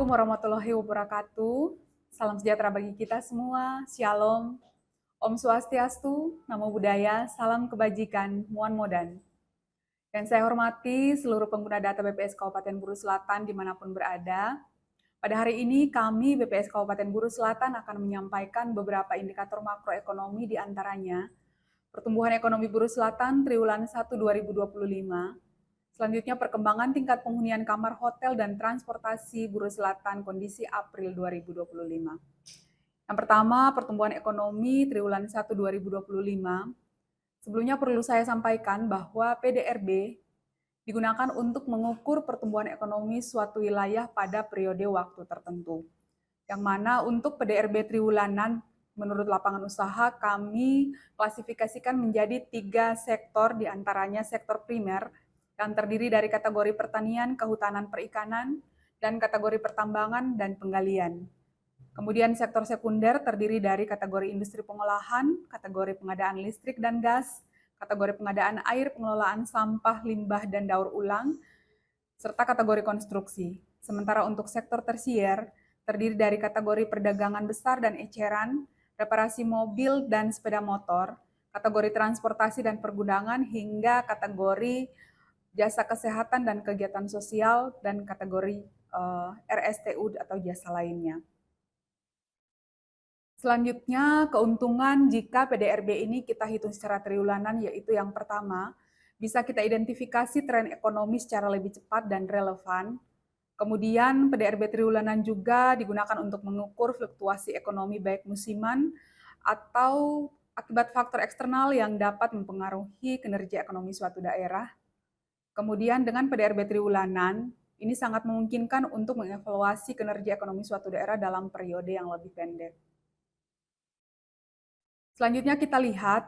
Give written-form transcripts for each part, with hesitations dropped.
Assalamualaikum warahmatullahi wabarakatuh. Salam sejahtera bagi kita semua. Shalom. Om Swastiastu, Namo Buddhaya, salam kebajikan, Muan Modan. Dan saya hormati seluruh pengguna data BPS Kabupaten Buru Selatan dimanapun berada. Pada hari ini kami BPS Kabupaten Buru Selatan akan menyampaikan beberapa indikator makroekonomi di antaranya pertumbuhan ekonomi Buru Selatan triwulan 1 2025, selanjutnya perkembangan tingkat penghunian kamar hotel dan transportasi Buru Selatan kondisi April 2025. Yang pertama, pertumbuhan ekonomi triwulan 1 2025. Sebelumnya perlu saya sampaikan bahwa PDRB digunakan untuk mengukur pertumbuhan ekonomi suatu wilayah pada periode waktu tertentu. Yang mana untuk PDRB triwulanan menurut lapangan usaha kami klasifikasikan menjadi 3 sektor, diantaranya sektor primer yang terdiri dari kategori pertanian, kehutanan, perikanan, dan kategori pertambangan dan penggalian. Kemudian sektor sekunder terdiri dari kategori industri pengolahan, kategori pengadaan listrik dan gas, kategori pengadaan air, pengelolaan sampah, limbah, dan daur ulang, serta kategori konstruksi. Sementara untuk sektor tersier terdiri dari kategori perdagangan besar dan eceran, reparasi mobil dan sepeda motor, kategori transportasi dan pergudangan, hingga kategori jasa kesehatan dan kegiatan sosial, dan kategori RSTU atau jasa lainnya. Selanjutnya, keuntungan jika PDRB ini kita hitung secara triwulanan, yaitu yang pertama, bisa kita identifikasi tren ekonomi secara lebih cepat dan relevan. Kemudian PDRB triwulanan juga digunakan untuk mengukur fluktuasi ekonomi baik musiman atau akibat faktor eksternal yang dapat mempengaruhi kinerja ekonomi suatu daerah. Kemudian dengan PDRB triwulanan, ini sangat memungkinkan untuk mengevaluasi kinerja ekonomi suatu daerah dalam periode yang lebih pendek. Selanjutnya kita lihat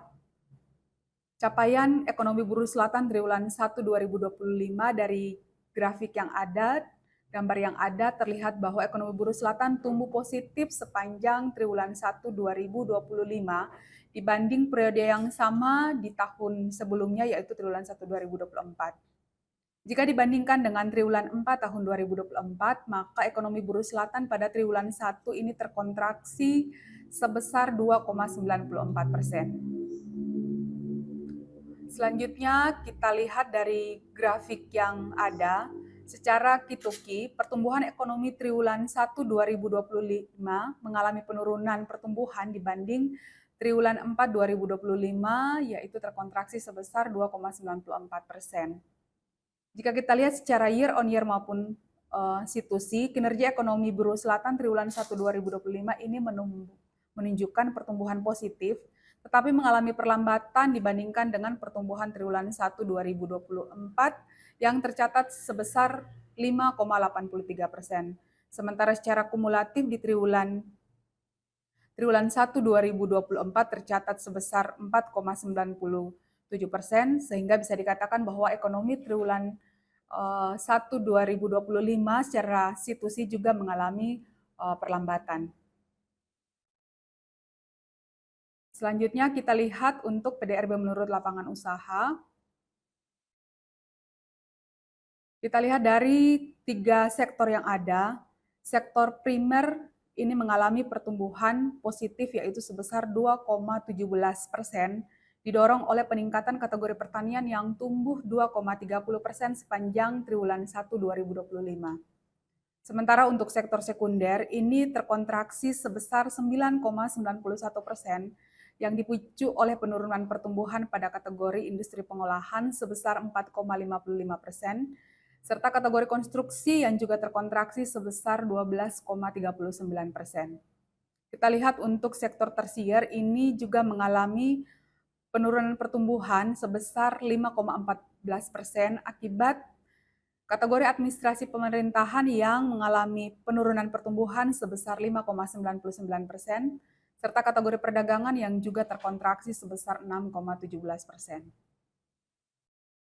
capaian ekonomi Buru Selatan triwulan 1 2025 dari grafik yang ada, gambar yang ada terlihat bahwa ekonomi Buru Selatan tumbuh positif sepanjang triwulan 1 2025 dibanding periode yang sama di tahun sebelumnya yaitu triwulan 1 2024. Jika dibandingkan dengan triwulan 4 tahun 2024, maka ekonomi Buru Selatan pada triwulan 1 ini terkontraksi sebesar 2,94%. Selanjutnya kita lihat dari grafik yang ada, secara kituki pertumbuhan ekonomi triwulan 1 2025 mengalami penurunan pertumbuhan dibanding triwulan 4 2025 yaitu terkontraksi sebesar 2,94%. Jika kita lihat secara year on year maupun situsi, kinerja ekonomi Buru Selatan triwulan 1 2025 ini menunjukkan pertumbuhan positif, tetapi mengalami perlambatan dibandingkan dengan pertumbuhan triwulan 1 2024 yang tercatat sebesar 5,83%. Sementara secara kumulatif di triwulan 1 2024 tercatat sebesar 4,97%, sehingga bisa dikatakan bahwa ekonomi triwulan 1 2025 secara situsi juga mengalami perlambatan. Selanjutnya kita lihat untuk PDRB menurut lapangan usaha. Kita lihat dari 3 sektor yang ada, sektor primer ini mengalami pertumbuhan positif yaitu sebesar 2,17%, didorong oleh peningkatan kategori pertanian yang tumbuh 2,30% sepanjang triwulan 1 2025. Sementara untuk sektor sekunder ini terkontraksi sebesar 9,91% yang dipicu oleh penurunan pertumbuhan pada kategori industri pengolahan sebesar 4,55%, serta kategori konstruksi yang juga terkontraksi sebesar 12,39%. Kita lihat untuk sektor tersier ini juga mengalami penurunan pertumbuhan sebesar 5,14% akibat kategori administrasi pemerintahan yang mengalami penurunan pertumbuhan sebesar 5,99%, serta kategori perdagangan yang juga terkontraksi sebesar 6,17%.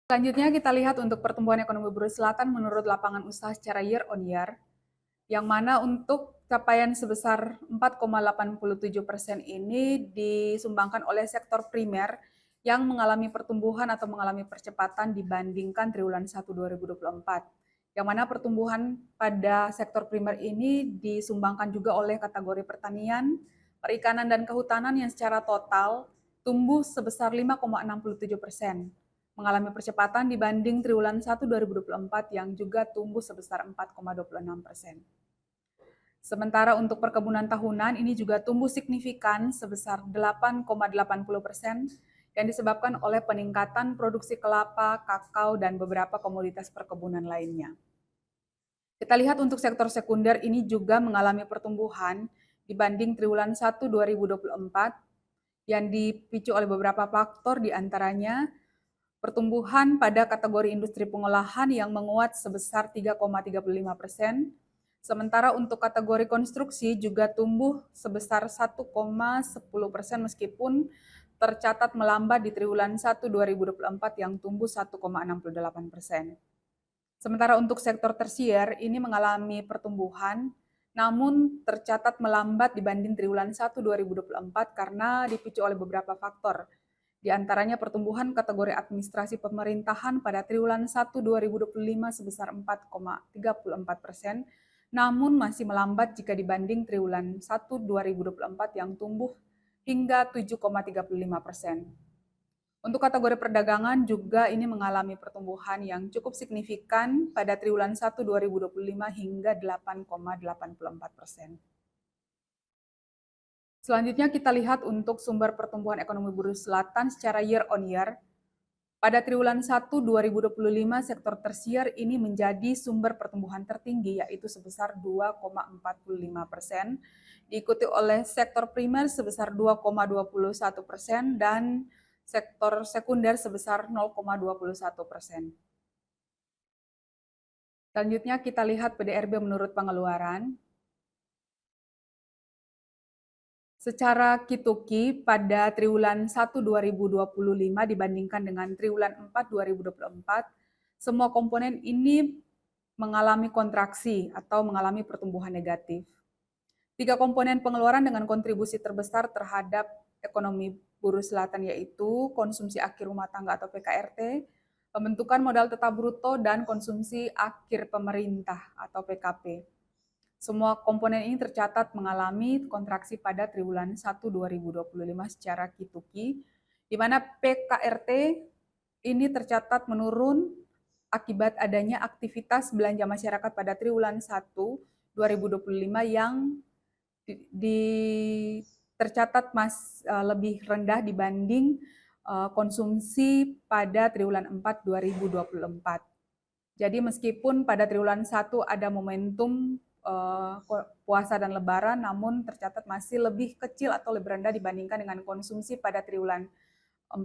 Selanjutnya kita lihat untuk pertumbuhan ekonomi Buru Selatan menurut lapangan usaha secara year on year, yang mana untuk capaian sebesar 4,87% ini disumbangkan oleh sektor primer yang mengalami pertumbuhan atau mengalami percepatan dibandingkan triwulan 1 2024, yang mana pertumbuhan pada sektor primer ini disumbangkan juga oleh kategori pertanian, perikanan, dan kehutanan yang secara total tumbuh sebesar 5,67%, mengalami percepatan dibanding triwulan 1 2024 yang juga tumbuh sebesar 4,26%. Sementara untuk perkebunan tahunan ini juga tumbuh signifikan sebesar 8,80% yang disebabkan oleh peningkatan produksi kelapa, kakao, dan beberapa komoditas perkebunan lainnya. Kita lihat untuk sektor sekunder ini juga mengalami pertumbuhan dibanding triwulan 1 2024 yang dipicu oleh beberapa faktor, diantaranya pertumbuhan pada kategori industri pengolahan yang menguat sebesar 3,35%, sementara untuk kategori konstruksi juga tumbuh sebesar 1,10% meskipun tercatat melambat di triwulan 1 2024 yang tumbuh 1,68%. Sementara untuk sektor tersier ini mengalami pertumbuhan, namun tercatat melambat dibanding triwulan 1 2024 karena dipicu oleh beberapa faktor. Di antaranya pertumbuhan kategori administrasi pemerintahan pada triwulan 1 2025 sebesar 4,34%, namun masih melambat jika dibanding triwulan 1 2024 yang tumbuh hingga 7,35%. Untuk kategori perdagangan juga ini mengalami pertumbuhan yang cukup signifikan pada triwulan 1 2025 hingga 8,84%. Selanjutnya kita lihat untuk sumber pertumbuhan ekonomi Buruh Selatan secara year on year. Pada triwulan 1 2025 sektor tersier ini menjadi sumber pertumbuhan tertinggi yaitu sebesar 2,45%, diikuti oleh sektor primer sebesar 2,21% dan sektor sekunder sebesar 0,21%. Selanjutnya kita lihat PDRB menurut pengeluaran. Secara kituki pada triwulan 1 2025 dibandingkan dengan triwulan 4 2024, semua komponen ini mengalami kontraksi atau mengalami pertumbuhan negatif. 3 komponen pengeluaran dengan kontribusi terbesar terhadap ekonomi Buruh Selatan yaitu konsumsi akhir rumah tangga atau PKRT, pembentukan modal tetap bruto, dan konsumsi akhir pemerintah atau PKP. Semua komponen ini tercatat mengalami kontraksi pada triwulan 1 2025 secara kituki, di mana PKRT ini tercatat menurun akibat adanya aktivitas belanja masyarakat pada triwulan 1 2025 yang tercatat lebih rendah dibanding konsumsi pada triwulan 4 2024. Jadi meskipun pada triwulan 1 ada momentum puasa dan lebaran, namun tercatat masih lebih kecil atau lebih rendah dibandingkan dengan konsumsi pada triwulan 4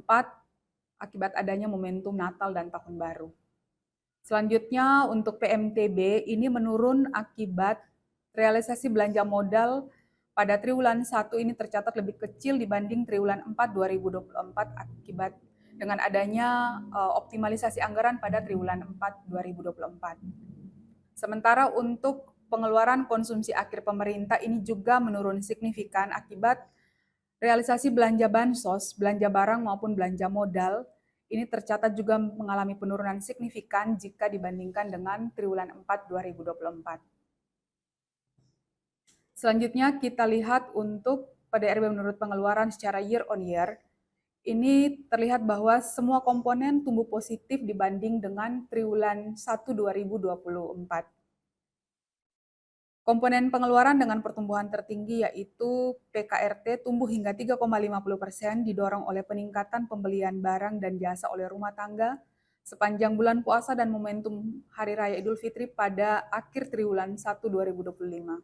akibat adanya momentum Natal dan Tahun Baru. Selanjutnya untuk PMTB ini menurun akibat realisasi belanja modal pada triwulan 1 ini tercatat lebih kecil dibanding triwulan 4 2024 akibat dengan adanya optimalisasi anggaran pada triwulan 4 2024. Sementara untuk pengeluaran konsumsi akhir pemerintah ini juga menurun signifikan akibat realisasi belanja bansos, belanja barang maupun belanja modal ini tercatat juga mengalami penurunan signifikan jika dibandingkan dengan triwulan 4 2024. Selanjutnya kita lihat untuk PDRB menurut pengeluaran secara year on year. Ini terlihat bahwa semua komponen tumbuh positif dibanding dengan triwulan 1 2024. Komponen pengeluaran dengan pertumbuhan tertinggi yaitu PKRT tumbuh hingga 3,50% didorong oleh peningkatan pembelian barang dan jasa oleh rumah tangga sepanjang bulan puasa dan momentum Hari Raya Idul Fitri pada akhir triwulan 1 2025.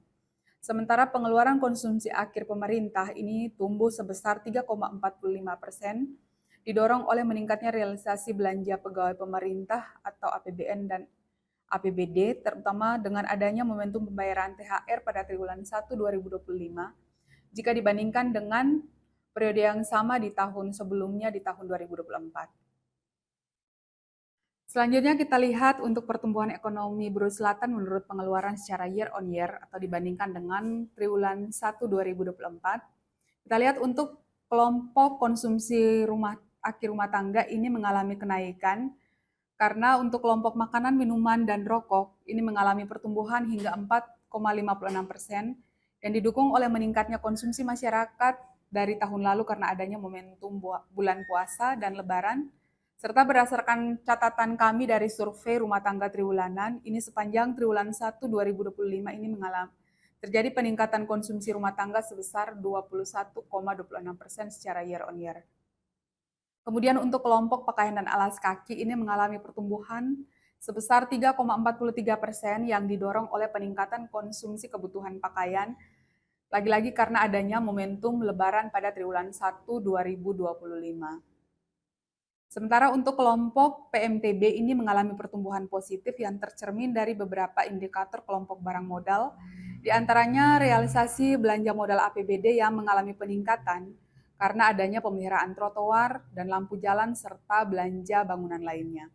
Sementara pengeluaran konsumsi akhir pemerintah ini tumbuh sebesar 3,45%, didorong oleh meningkatnya realisasi belanja pegawai pemerintah atau APBN dan APBD, terutama dengan adanya momentum pembayaran THR pada triwulan 1 2025, jika dibandingkan dengan periode yang sama di tahun sebelumnya di tahun 2024. Selanjutnya kita lihat untuk pertumbuhan ekonomi Buruh Selatan menurut pengeluaran secara year on year atau dibandingkan dengan triwulan 1 2024. Kita lihat untuk kelompok konsumsi akhir rumah tangga ini mengalami kenaikan Karena untuk kelompok makanan, minuman, dan rokok ini mengalami pertumbuhan hingga 4,56% yang didukung oleh meningkatnya konsumsi masyarakat dari tahun lalu karena adanya momentum bulan puasa dan lebaran, serta berdasarkan catatan kami dari survei rumah tangga triwulanan, ini sepanjang triwulan 1 2025 ini terjadi peningkatan konsumsi rumah tangga sebesar 21,26% secara year on year. Kemudian untuk kelompok pakaian dan alas kaki ini mengalami pertumbuhan sebesar 3,43% yang didorong oleh peningkatan konsumsi kebutuhan pakaian, lagi-lagi karena adanya momentum lebaran pada triwulan 1 2025. Sementara untuk kelompok PMTB ini mengalami pertumbuhan positif yang tercermin dari beberapa indikator kelompok barang modal, di antaranya realisasi belanja modal APBD yang mengalami peningkatan karena adanya pemeliharaan trotoar dan lampu jalan serta belanja bangunan lainnya.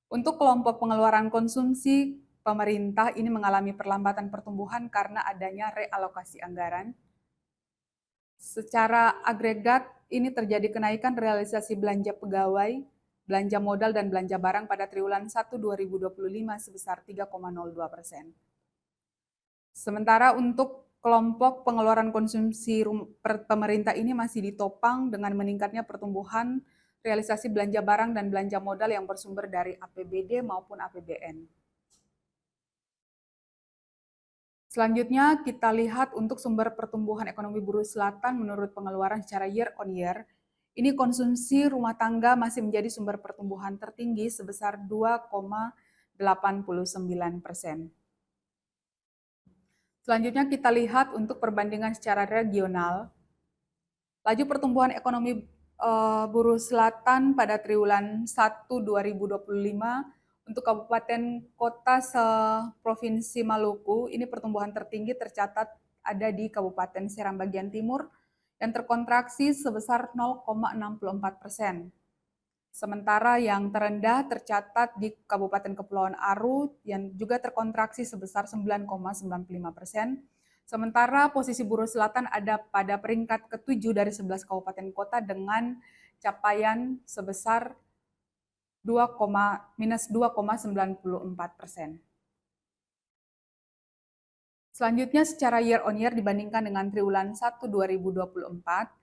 Untuk kelompok pengeluaran konsumsi, pemerintah ini mengalami perlambatan pertumbuhan karena adanya realokasi anggaran. Secara agregat, ini terjadi kenaikan realisasi belanja pegawai, belanja modal, dan belanja barang pada triwulan 1 2025 sebesar 3,02%. Sementara untuk kelompok pengeluaran konsumsi pemerintah ini masih ditopang dengan meningkatnya pertumbuhan realisasi belanja barang dan belanja modal yang bersumber dari APBD maupun APBN. Selanjutnya kita lihat untuk sumber pertumbuhan ekonomi Buruh Selatan menurut pengeluaran secara year on year. Ini konsumsi rumah tangga masih menjadi sumber pertumbuhan tertinggi sebesar 2,89%. Selanjutnya kita lihat untuk perbandingan secara regional. Laju pertumbuhan ekonomi Buruh Selatan pada triwulan 1 2025 untuk kabupaten kota se-Provinsi Maluku, ini pertumbuhan tertinggi tercatat ada di Kabupaten Seram bagian timur yang terkontraksi sebesar 0,64%. Sementara yang terendah tercatat di Kabupaten Kepulauan Aru yang juga terkontraksi sebesar 9,95%. Sementara posisi Buruh Selatan ada pada peringkat ke-7 dari 11 kabupaten kota dengan capaian sebesar minus 2,94%. Selanjutnya secara year on year dibandingkan dengan triwulan 1 2024,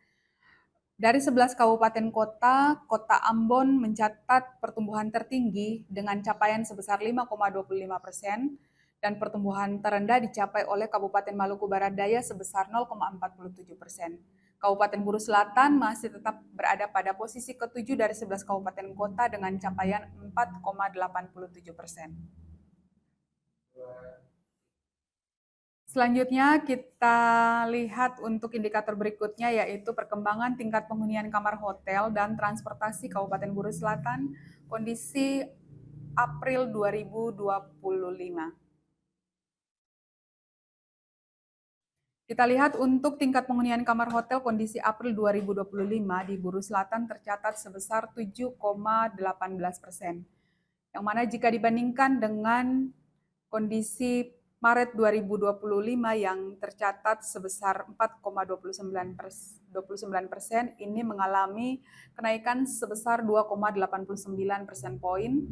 dari 11 kabupaten kota, Kota Ambon mencatat pertumbuhan tertinggi dengan capaian sebesar 5,25% dan pertumbuhan terendah dicapai oleh Kabupaten Maluku Barat Daya sebesar 0,47%. Kabupaten Buruh Selatan masih tetap berada pada posisi ke-7 dari 11 kabupaten kota dengan capaian 4,87%. Selanjutnya kita lihat untuk indikator berikutnya yaitu perkembangan tingkat penghunian kamar hotel dan transportasi Kabupaten Buruh Selatan kondisi April 2025. Kita lihat untuk tingkat penghunian kamar hotel kondisi April 2025 di Buruh Selatan tercatat sebesar 7,18%. Yang mana jika dibandingkan dengan kondisi Maret 2025 yang tercatat sebesar 4,29%, ini mengalami kenaikan sebesar 2,89% poin.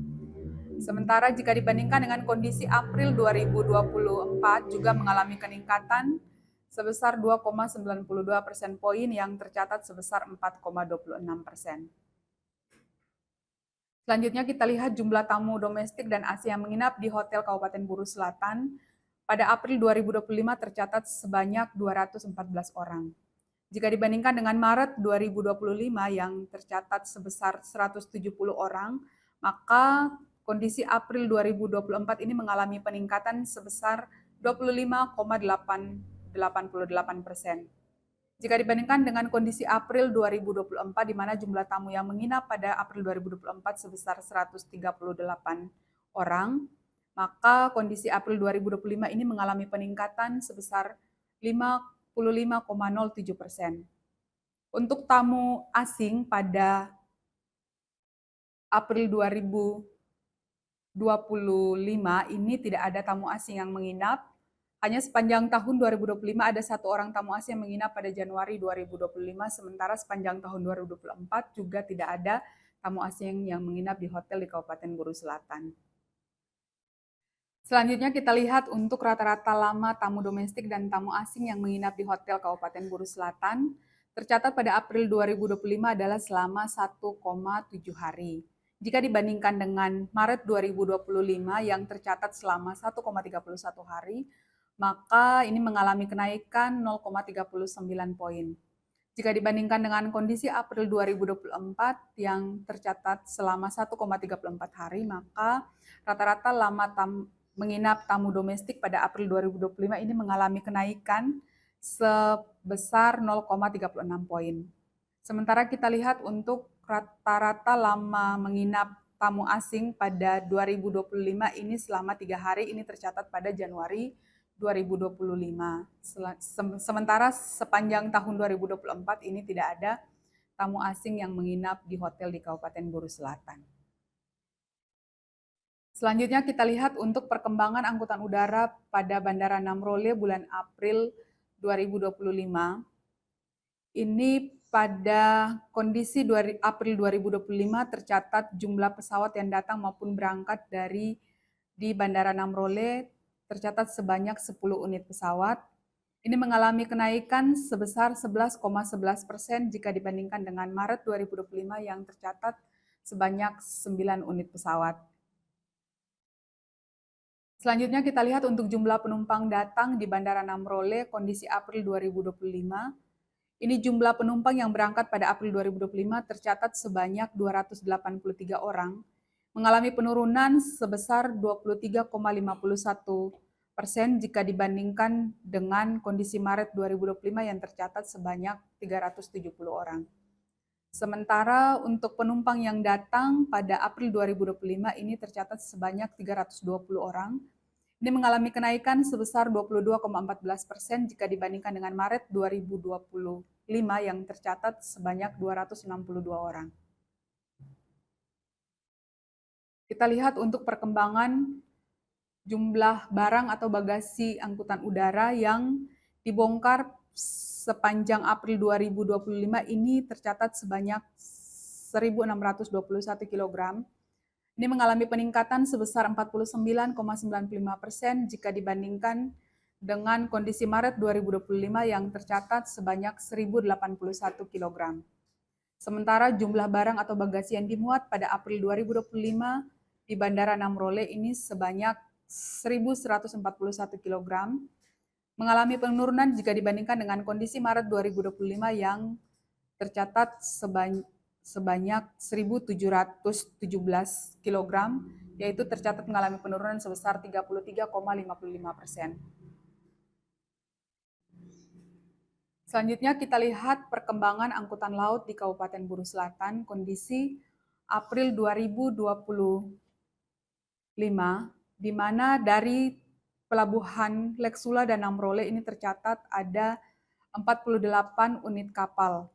Sementara jika dibandingkan dengan kondisi April 2024 juga mengalami peningkatan sebesar 2,92% poin yang tercatat sebesar 4,26%. Selanjutnya kita lihat jumlah tamu domestik dan asing yang menginap di Hotel Kabupaten Buruh Selatan pada April 2025 tercatat sebanyak 214 orang. Jika dibandingkan dengan Maret 2025 yang tercatat sebesar 170 orang, maka kondisi April 2024 ini mengalami peningkatan sebesar 25,88%. Jika dibandingkan dengan kondisi April 2024, di mana jumlah tamu yang menginap pada April 2024 sebesar 138 orang, maka kondisi April 2025 ini mengalami peningkatan sebesar 55,07%. Untuk tamu asing pada April 2025 ini tidak ada tamu asing yang menginap. Hanya sepanjang tahun 2025 ada 1 orang tamu asing yang menginap pada Januari 2025, sementara sepanjang tahun 2024 juga tidak ada tamu asing yang menginap di hotel di Kabupaten Buru Selatan. Selanjutnya kita lihat untuk rata-rata lama tamu domestik dan tamu asing yang menginap di hotel Kabupaten Buru Selatan tercatat pada April 2025 adalah selama 1,7 hari. Jika dibandingkan dengan Maret 2025 yang tercatat selama 1,31 hari, maka ini mengalami kenaikan 0,39 poin. Jika dibandingkan dengan kondisi April 2024 yang tercatat selama 1,34 hari, maka rata-rata lama menginap tamu domestik pada April 2025 ini mengalami kenaikan sebesar 0,36 poin. Sementara kita lihat untuk rata-rata lama menginap tamu asing pada 2025 ini selama 3 hari ini tercatat pada Januari 2025. Sementara sepanjang tahun 2024 ini tidak ada tamu asing yang menginap di hotel di Kabupaten Buru Selatan. Selanjutnya kita lihat untuk perkembangan angkutan udara pada Bandara Namrole bulan April 2025. Ini pada kondisi April 2025 tercatat jumlah pesawat yang datang maupun berangkat di Bandara Namrole tercatat sebanyak 10 unit pesawat. Ini mengalami kenaikan sebesar 11,11% jika dibandingkan dengan Maret 2025 yang tercatat sebanyak 9 unit pesawat. Selanjutnya kita lihat untuk jumlah penumpang datang di Bandara Namrole kondisi April 2025. Ini jumlah penumpang yang berangkat pada April 2025 tercatat sebanyak 283 orang, mengalami penurunan sebesar 23,51% jika dibandingkan dengan kondisi Maret 2025 yang tercatat sebanyak 370 orang. Sementara untuk penumpang yang datang pada April 2025 ini tercatat sebanyak 320 orang. Ini mengalami kenaikan sebesar 22,14% jika dibandingkan dengan Maret 2025 yang tercatat sebanyak 262 orang. Kita lihat untuk perkembangan jumlah barang atau bagasi angkutan udara yang dibongkar sepanjang April 2025 ini tercatat sebanyak 1.621 kg. Ini mengalami peningkatan sebesar 49,95% jika dibandingkan dengan kondisi Maret 2025 yang tercatat sebanyak 1.081 kg. Sementara jumlah barang atau bagasi yang dimuat pada April 2025 di Bandara Namrole ini sebanyak 1.141 kg, mengalami penurunan jika dibandingkan dengan kondisi Maret 2025 yang tercatat sebanyak 1.717 kg, yaitu tercatat mengalami penurunan sebesar 33,55%. Selanjutnya kita lihat perkembangan angkutan laut di Kabupaten Buru Selatan kondisi April 2025, di mana dari pelabuhan Leksula dan Namrole ini tercatat ada 48 unit kapal.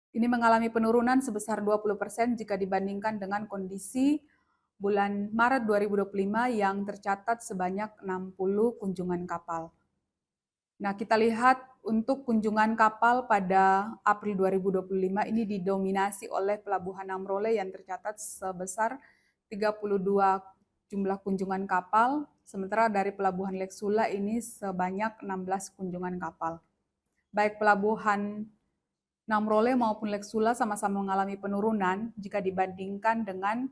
Ini mengalami penurunan sebesar 20% jika dibandingkan dengan kondisi bulan Maret 2025 yang tercatat sebanyak 60 kunjungan kapal. Nah, kita lihat untuk kunjungan kapal pada April 2025 ini didominasi oleh pelabuhan Namrole yang tercatat sebesar 32 jumlah kunjungan kapal, sementara dari pelabuhan Leksula ini sebanyak 16 kunjungan kapal. Baik pelabuhan Namrole maupun Leksula sama-sama mengalami penurunan jika dibandingkan dengan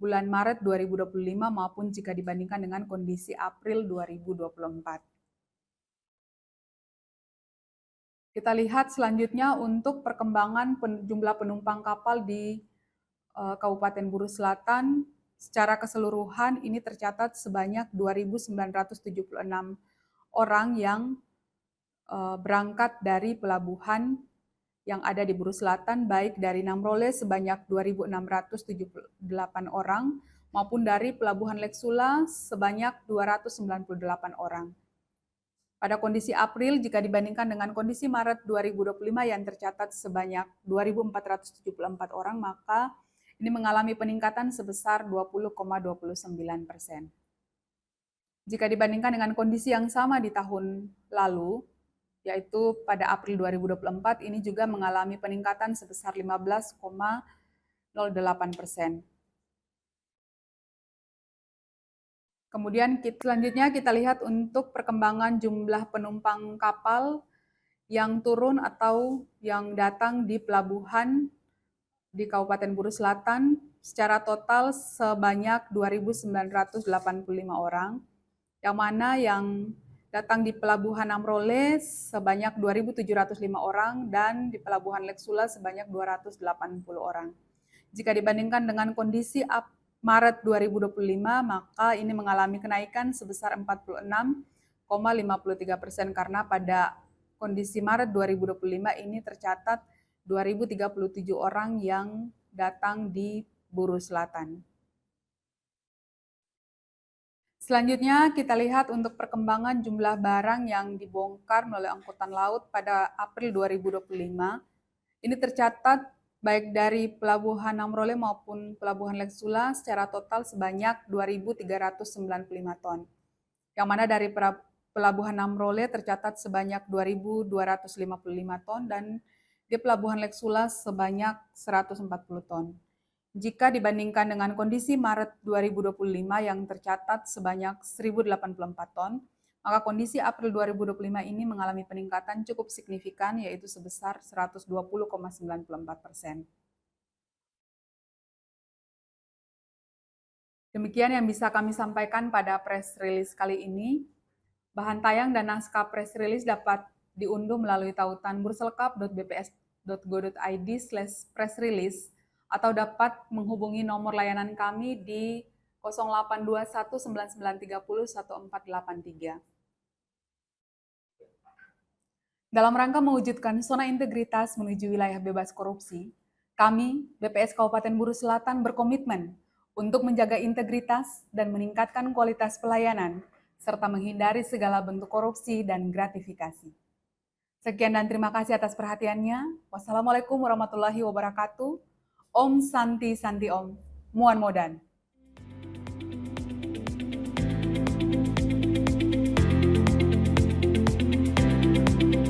bulan Maret 2025 maupun jika dibandingkan dengan kondisi April 2024. Kita lihat selanjutnya untuk perkembangan jumlah penumpang kapal di Kabupaten Buru Selatan secara keseluruhan ini tercatat sebanyak 2.976 orang yang berangkat dari pelabuhan yang ada di Buru Selatan, baik dari Namrole sebanyak 2.678 orang, maupun dari Pelabuhan Leksula sebanyak 298 orang. Pada kondisi April, jika dibandingkan dengan kondisi Maret 2025 yang tercatat sebanyak 2.474 orang, maka ini mengalami peningkatan sebesar 20,29%. Jika dibandingkan dengan kondisi yang sama di tahun lalu, yaitu pada April 2024 ini juga mengalami peningkatan sebesar 15,08%. Kemudian selanjutnya kita lihat untuk perkembangan jumlah penumpang kapal yang turun atau yang datang di pelabuhan di Kabupaten Buru Selatan secara total sebanyak 2.985 orang, yang mana yang datang di Pelabuhan Amrole sebanyak 2.705 orang dan di Pelabuhan Lek Sula sebanyak 280 orang. Jika dibandingkan dengan kondisi Maret 2025, maka ini mengalami kenaikan sebesar 46,53% karena pada kondisi Maret 2025 ini tercatat 2.037 orang yang datang di Buru Selatan. Selanjutnya kita lihat untuk perkembangan jumlah barang yang dibongkar melalui angkutan laut pada April 2025. Ini tercatat baik dari Pelabuhan Amrole maupun Pelabuhan Lek Sula secara total sebanyak 2.395 ton. Yang mana dari Pelabuhan Amrole tercatat sebanyak 2.255 ton dan di Pelabuhan Lek Sula sebanyak 140 ton. Jika dibandingkan dengan kondisi Maret 2025 yang tercatat sebanyak 1.084 ton, maka kondisi April 2025 ini mengalami peningkatan cukup signifikan, yaitu sebesar 120,94%. Demikian yang bisa kami sampaikan pada press release kali ini. Bahan tayang dan naskah press release dapat diunduh melalui tautan burselkap.bps.go.id/press-release atau dapat menghubungi nomor layanan kami di 0821 9930 1483. Dalam rangka mewujudkan zona integritas menuju wilayah bebas korupsi, kami, BPS Kabupaten Buru Selatan berkomitmen untuk menjaga integritas dan meningkatkan kualitas pelayanan, serta menghindari segala bentuk korupsi dan gratifikasi. Sekian dan terima kasih atas perhatiannya. Wassalamualaikum warahmatullahi wabarakatuh. Om Santi Santi Om. Muan Modan.